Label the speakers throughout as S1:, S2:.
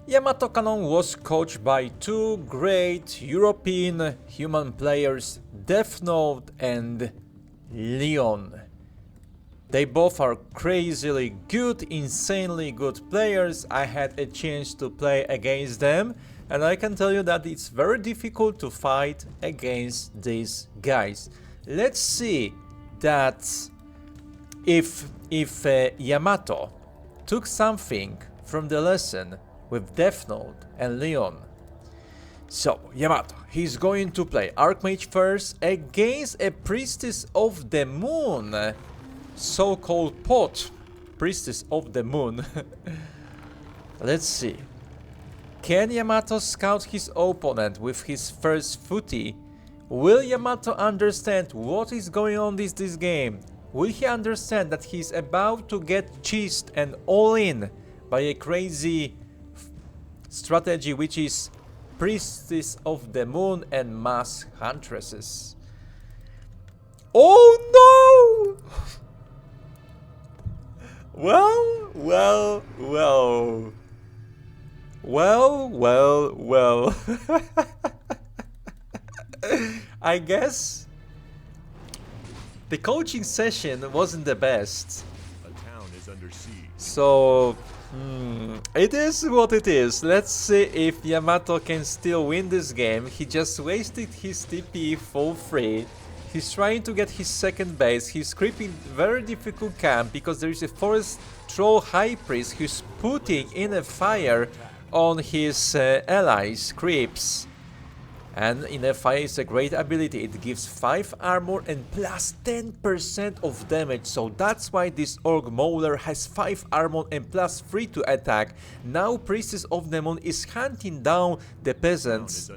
S1: YamatoCanon was coached by two great European human players, Death Note and Leon. They both are crazily good, insanely good players. I had a chance to play against them, and I can tell you that it's very difficult to fight against these guys. Let's see that if Yamato took something from the lesson with Death Note and Leon. So, Yamato, he's going to play Archmage first against a Priestess of the Moon. So-called pot Priestess of the Moon. Let's see. Can Yamato scout his opponent with his first footy? Will Yamato understand what is going on this game? Will he understand that he's about to get cheesed and all in by a crazy strategy which is Priestess of the Moon and Mass Huntresses? Oh no! Well. I guess the coaching session wasn't the best.
S2: A town is under siege.
S1: So, it is what it is. Let's see if Yamato can still win this game. He just wasted his TP for free. He's trying to get his second base. He's creeping very difficult camp because there is a forest troll high priest who's putting in a fire on his allies, creeps. And in a fire is a great ability. It gives 5 armor and plus 10% of damage. So that's why this Orc Mauler has 5 armor and plus 3 to attack. Now Priestess of the Moon is hunting down the peasants.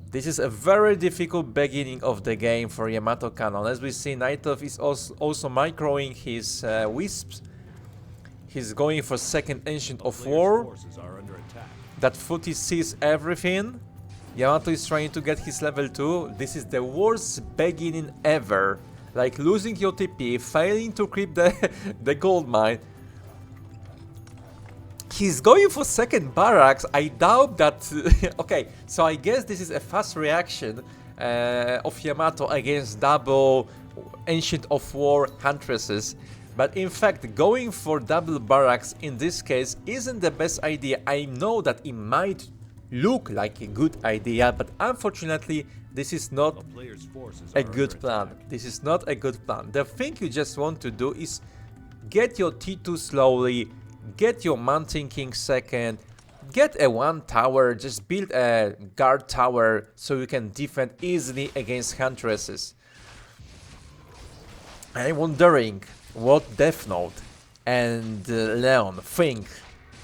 S1: This is a very difficult beginning of the game for YamatoCanon. As we see, Nightov is also microing his wisps. He's going for second Ancient of War. That footy sees everything. Yamato is trying to get his level 2. This is the worst beginning ever. Like losing your TP, failing to creep the gold mine. He's going for second barracks. I doubt that... okay, so I guess this is a fast reaction of Yamato against double Ancient of War Huntresses. But in fact, going for double barracks in this case isn't the best idea. I know that it might look like a good idea, but unfortunately this is not a good plan. This is not a good plan. The thing you just want to do is get your T2 slowly, get your Mountain King second, get a 1 tower, just build a guard tower so you can defend easily against Huntresses. I'm wondering what Death Note and Leon think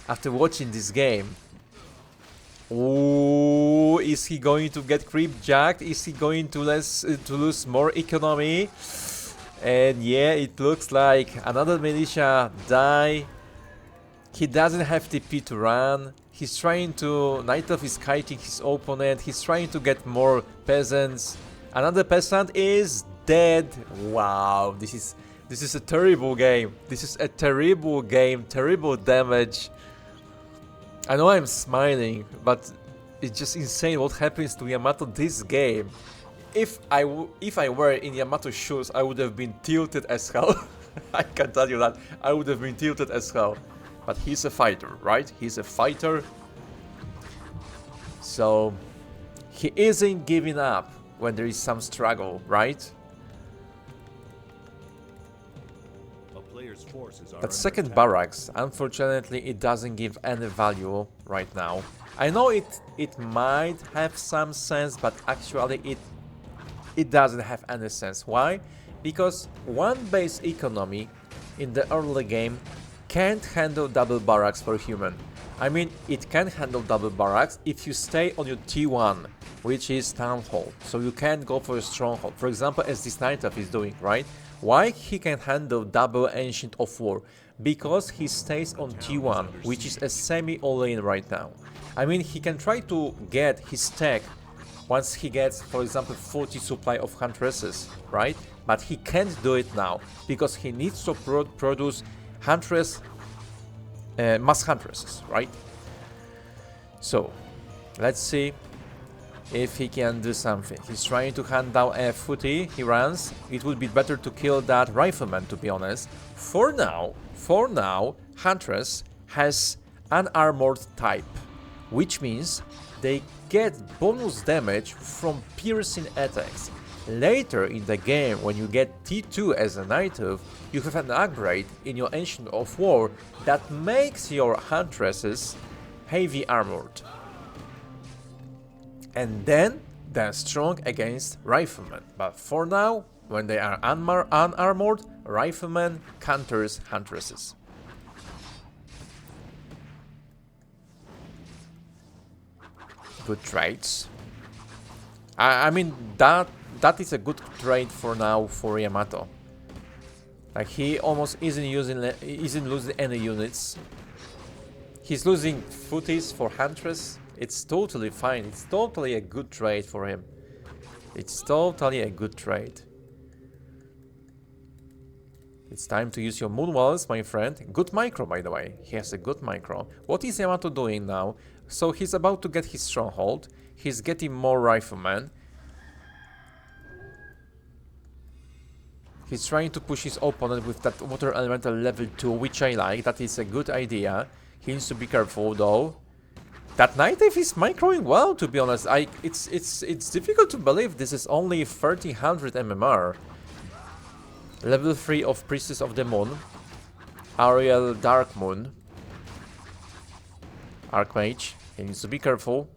S1: after watching this game. Oh, is he going to get creep jacked? Is he going to lose more economy? And yeah, it looks like another militia die. He doesn't have TP to run. He's trying to... Nightov is kiting his opponent. He's trying to get more peasants. Another peasant is dead. Wow, this is a terrible game. This is a terrible game. Terrible damage. I know I'm smiling, but it's just insane what happens to Yamato this game. If I were in Yamato's shoes, I would have been tilted as hell. I can tell you that. I would have been tilted as hell. But he's a fighter, right? He's a fighter. So he isn't giving up when there is some struggle, right? That second barracks, unfortunately, it doesn't give any value right now. I know it might have some sense, but actually it doesn't have any sense. Why? Because one base economy in the early game can't handle double barracks for human. I mean, it can handle double barracks if you stay on your T1, which is Town Hall. So you can't go for a stronghold. For example, as this Nightov is doing, right? Why he can handle double Ancient of War? Because he stays on T1, which is a semi all-in right now. I mean, he can try to get his tech once he gets, for example, 40 supply of Huntresses, right? But he can't do it now, because he needs to produce Huntress mass huntresses, right? So, let's see if he can do something. He's trying to hunt down a footy, he runs. It would be better to kill that rifleman, to be honest. For now, Huntress has an armored type, which means they get bonus damage from piercing attacks. Later in the game, when you get T2 as a native, you have an upgrade in your Ancient of War that makes your Huntresses heavy armored. And then they're strong against Riflemen. But for now, when they are unarmored, Riflemen counters Huntresses. Good traits. I mean, that is a good trait for now for Yamato. Like, he almost isn't losing any units. He's losing footies for Huntress. It's totally fine. It's totally a good trade for him. It's totally a good trade. It's time to use your moon walls, my friend. Good micro, by the way. He has a good micro. What is Yamato doing now? So he's about to get his stronghold. He's getting more riflemen. He's trying to push his opponent with that water elemental level 2, which I like. That is a good idea. He needs to be careful though. That native is microing well, to be honest. It's difficult to believe this is only 1300 MMR. Level 3 of Priestess of the Moon. Ariel Dark Moon. Archmage. He needs to be careful.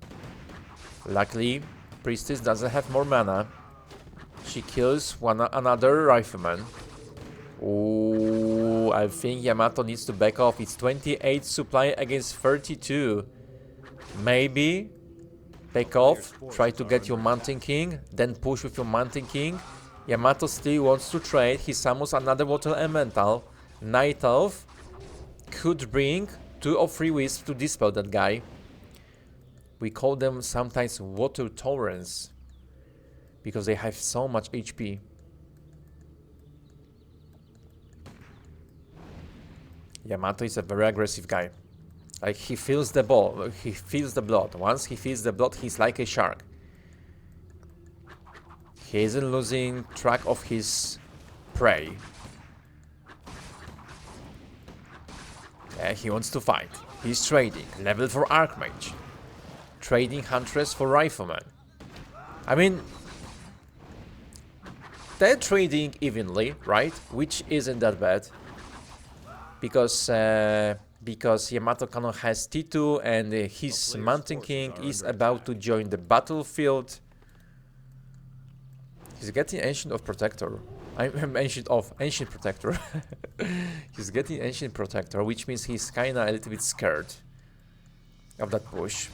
S1: Luckily, Priestess doesn't have more mana. She kills another rifleman. Ooh, I think Yamato needs to back off. It's 28 supply against 32. Maybe back off, try to get your Mountain King, then push with your Mountain King. Yamato still wants to trade. He summons another water elemental. Night Elf could bring 2 or 3 wisps to dispel that guy. We call them sometimes water torrents because they have so much HP. Yamato is a very aggressive guy. Like, he feels the ball, he feels the blood. Once he feels the blood, he's like a shark. He isn't losing track of his prey. He wants to fight. He's trading. Level for Archmage. Trading Huntress for Rifleman. I mean, they're trading evenly, right? Which isn't that bad. Because YamatoCanon has T2 and his Mountain King is about to join the battlefield. He's getting Ancient of Protector. I'm Ancient Protector. He's getting Ancient Protector, which means he's kinda a little bit scared of that push.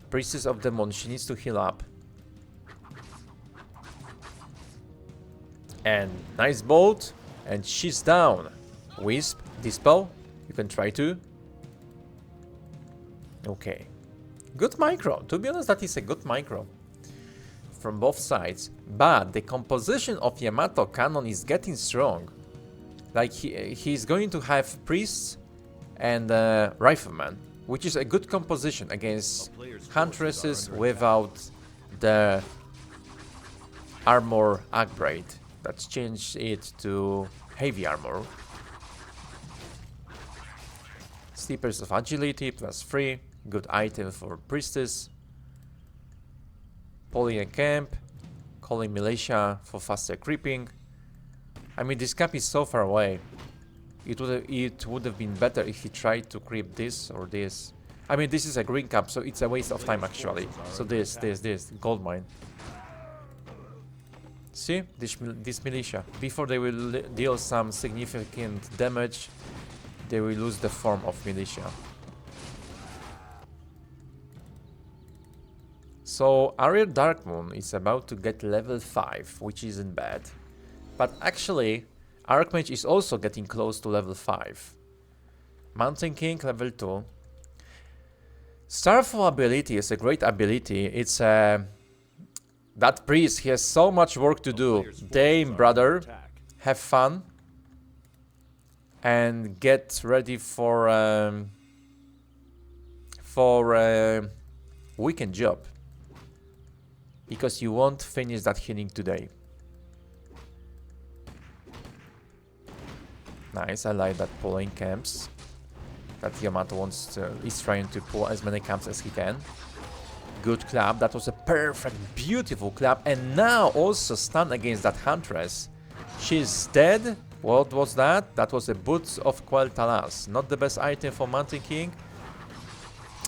S1: Priestess of the Moon, she needs to heal up. And nice bolt, and she's down. Wisp, dispel, you can try to. Okay. Good micro. To be honest, that is a good micro from both sides. But the composition of YamatoCanon is getting strong. Like, he's going to have priests and riflemen, which is a good composition against Huntresses without the armor upgrade. That's changed it to heavy armor. Sleepers of Agility +3. Good item for Priestess. Poly and Camp. Calling Militia for faster creeping. I mean, this cap is so far away. It would have been better if he tried to creep this or this. I mean, this is a green cap, so it's a waste of time actually. So this, gold mine. See, this militia, before they will deal some significant damage, they will lose the form of militia. So Ariel Darkmoon is about to get level 5, which isn't bad. But actually, Archmage is also getting close to level 5. Mountain King level 2. Starfall ability is a great ability. It's that priest, he has so much work to do. Damn, brother. Have fun. and get ready for a weekend job, because you won't finish that healing today. Nice, I like that pulling camps. That Yamato is trying to pull as many camps as he can. Good clap, that was a perfect, beautiful clap. And now also stun against that Huntress. She's dead. What was that? That was a Boots of Quel'Thalas. Not the best item for Mountain King.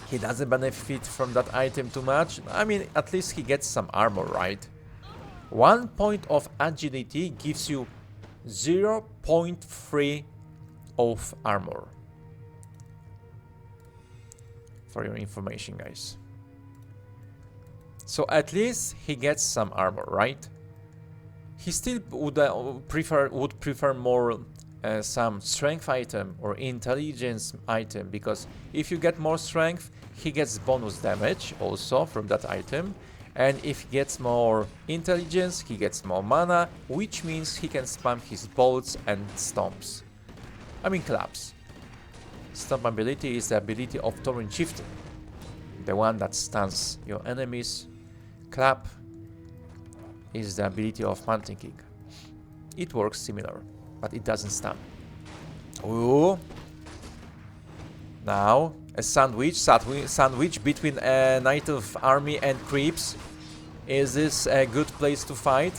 S1: He doesn't benefit from that item too much. I mean, at least he gets some armor, right? 1 point of agility gives you 0.3 of armor. For your information, guys. So at least he gets some armor, right? He still would prefer more some strength item or intelligence item, because if you get more strength, he gets bonus damage also from that item, and if he gets more intelligence, he gets more mana, which means he can spam his bolts and stomps. I mean claps. Stomp ability is the ability of Tauren Chieftain, the one that stuns your enemies. Clap is the ability of Mountain King. It works similar, but it doesn't stun. Ooh. Now, a sandwich between a Knight of Army and Creeps. Is this a good place to fight?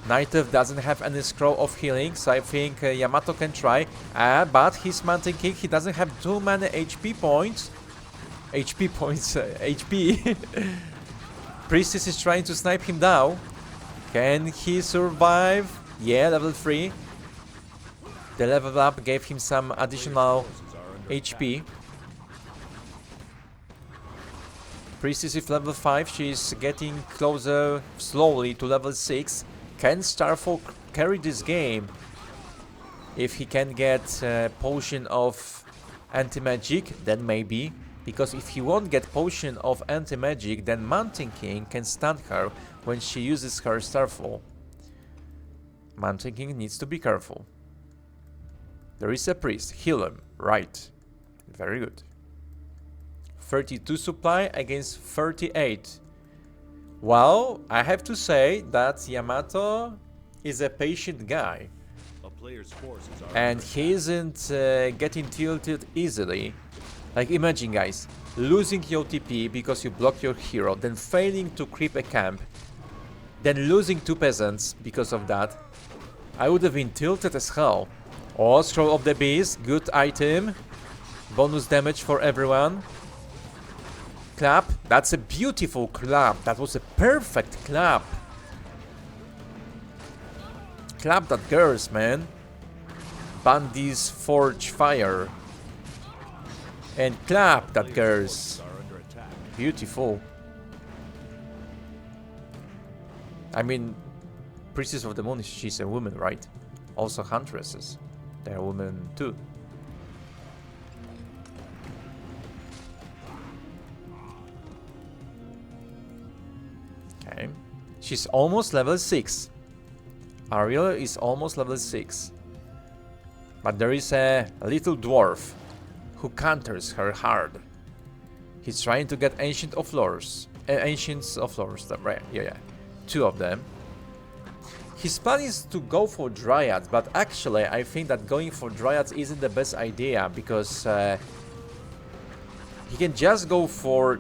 S1: Knight of doesn't have any scroll of healing, so I think Yamato can try. But his Mountain King, he doesn't have too many HP points. HP. Priestess is trying to snipe him down. Can he survive? Yeah, level 3. The level up gave him some additional HP. Priestess is level 5. She's getting closer slowly to level 6. Can Starfall carry this game? If he can get a potion of anti-magic, then maybe. Because if he won't get potion of anti-magic, then Mountain King can stun her when she uses her Starfall. Mountain King needs to be careful. There is a priest. Heal him. Right. Very good. 32 supply against 38. Well, I have to say that Yamato is a patient guy. And he isn't getting tilted easily. Like, imagine, guys, losing your TP because you blocked your hero, then failing to creep a camp, then losing 2 peasants because of that. I would have been tilted as hell. Oh, Scroll of the Beast, good item. Bonus damage for everyone. Clap, that's a beautiful clap. That was a perfect clap. Clap that girls, man. Bandits forge fire. And clap that girls. Beautiful. I mean, Priestess of the Moon, she's a woman, right? Also Huntresses. They're women too. Okay. She's almost level 6. Ariel is almost level 6. But there is a little dwarf who counters her hard. He's trying to get Ancient of Lores. Ancients of Lores, right? Yeah. 2 of them. His plan is to go for Dryads, but actually I think that going for Dryads isn't the best idea, because he can just go for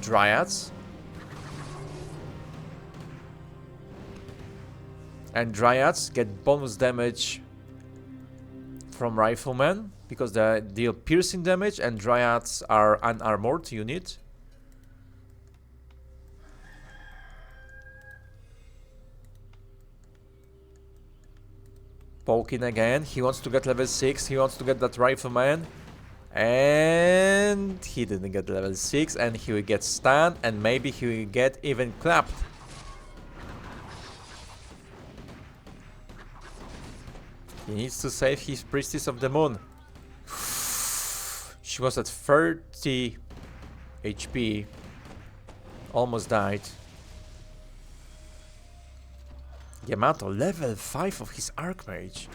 S1: Dryads. And Dryads get bonus damage from Riflemen, because they deal piercing damage and Dryads are unarmored unit. Poking again, he wants to get level 6, he wants to get that Rifleman. And he didn't get level 6, and he will get stunned, and maybe he will get even clapped. He needs to save his Priestess of the Moon. She was at 30 HP. Almost died. Yamato, level 5 of his Archmage.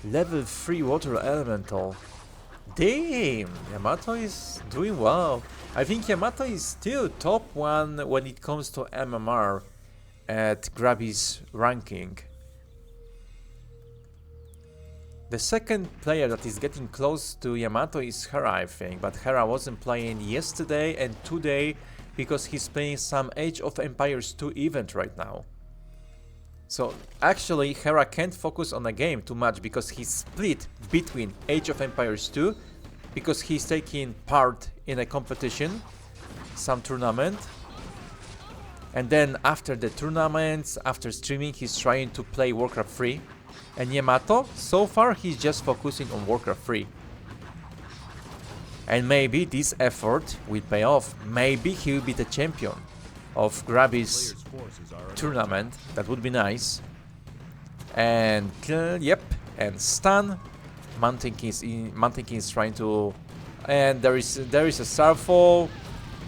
S1: Level 3 water elemental. Damn, Yamato is doing well. I think Yamato is still top 1 when it comes to MMR at Grubby's ranking. The second player that is getting close to Yamato is Hera, I think, but Hera wasn't playing yesterday and today because he's playing some Age of Empires 2 event right now. So actually Hera can't focus on a game too much because he's split between Age of Empires 2 because he's taking part in a competition, some tournament, and then after the tournaments, after streaming, he's trying to play Warcraft 3. And Yamato, so far he's just focusing on Warcraft 3. And maybe this effort will pay off. Maybe he will be the champion of Grubby's tournament. That would be nice. And yep, and stun. Mantinkin is trying to, and there is a Starfall,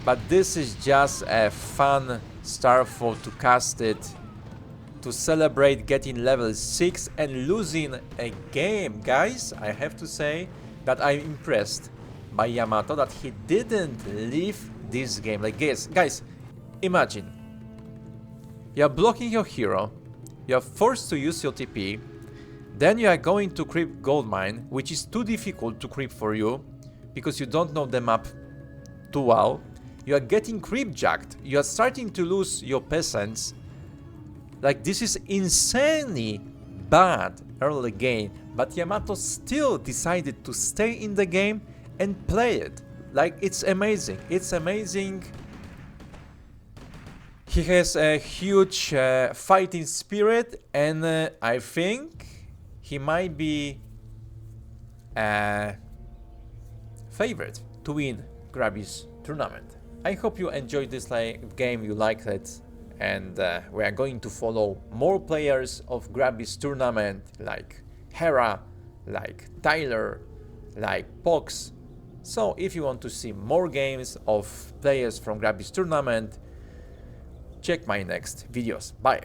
S1: but this is just a fun Starfall to cast it to celebrate getting level 6 and losing a game. Guys, I have to say that I'm impressed by Yamato that he didn't leave this game. Like guys, imagine you're blocking your hero, you're forced to use your TP, then you are going to creep gold mine, which is too difficult to creep for you because you don't know the map too well. You are getting creep jacked, you are starting to lose your peasants. Like, this is insanely bad early game, but Yamato still decided to stay in the game and play it. Like, it's amazing. It's amazing. He has a huge fighting spirit, and I think he might be favorite to win Grubby's tournament. I hope you enjoyed this game, you liked it. And we are going to follow more players of Grubby's tournament, like Hera, like Tyler, like Pox. So if you want to see more games of players from Grubby's tournament, check my next videos. Bye!